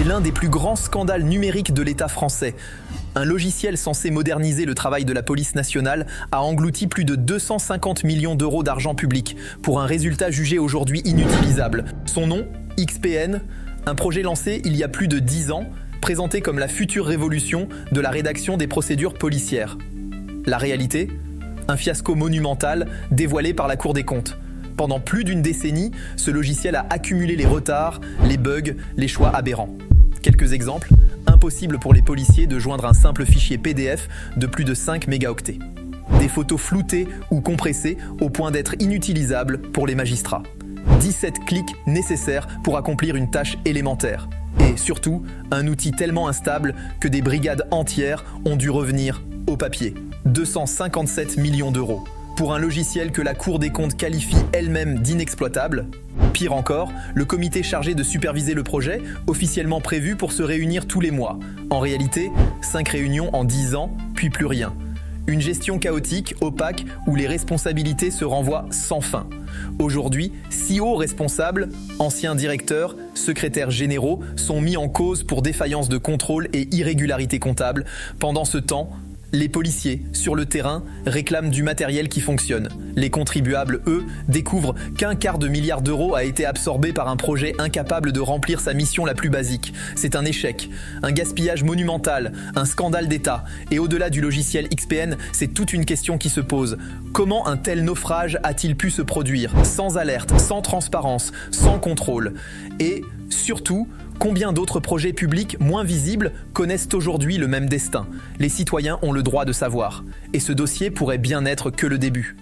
C'est l'un des plus grands scandales numériques de l'État français. Un logiciel censé moderniser le travail de la police nationale a englouti plus de 250 millions d'euros d'argent public pour un résultat jugé aujourd'hui inutilisable. Son nom, XPN, un projet lancé il y a plus de 10 ans, présenté comme la future révolution de la rédaction des procédures policières. La réalité ? Un fiasco monumental dévoilé par la Cour des comptes. Pendant plus d'une décennie, ce logiciel a accumulé les retards, les bugs, les choix aberrants. Quelques exemples : impossible pour les policiers de joindre un simple fichier PDF de plus de 5 mégaoctets. Des photos floutées ou compressées au point d'être inutilisables pour les magistrats. 17 clics nécessaires pour accomplir une tâche élémentaire. Et surtout, un outil tellement instable que des brigades entières ont dû revenir au papier. 257 millions d'euros. Pour un logiciel que la Cour des comptes qualifie elle-même d'inexploitable. Pire encore, le comité chargé de superviser le projet, officiellement prévu pour se réunir tous les mois. En réalité, 5 réunions en 10 ans, puis plus rien. Une gestion chaotique, opaque, où les responsabilités se renvoient sans fin. Aujourd'hui, 6 hauts responsables, anciens directeurs, secrétaires généraux, sont mis en cause pour défaillance de contrôle et irrégularité comptable. Pendant ce temps, les policiers, sur le terrain, réclament du matériel qui fonctionne. Les contribuables, eux, découvrent qu'un quart de milliard d'euros a été absorbé par un projet incapable de remplir sa mission la plus basique. C'est un échec, un gaspillage monumental, un scandale d'État. Et au-delà du logiciel XPN, c'est toute une question qui se pose. Comment un tel naufrage a-t-il pu se produire ? Sans alerte, sans transparence, sans contrôle. Et, surtout, combien d'autres projets publics moins visibles connaissent aujourd'hui le même destin ? Les citoyens ont le droit de savoir. Et ce dossier pourrait bien n'être que le début.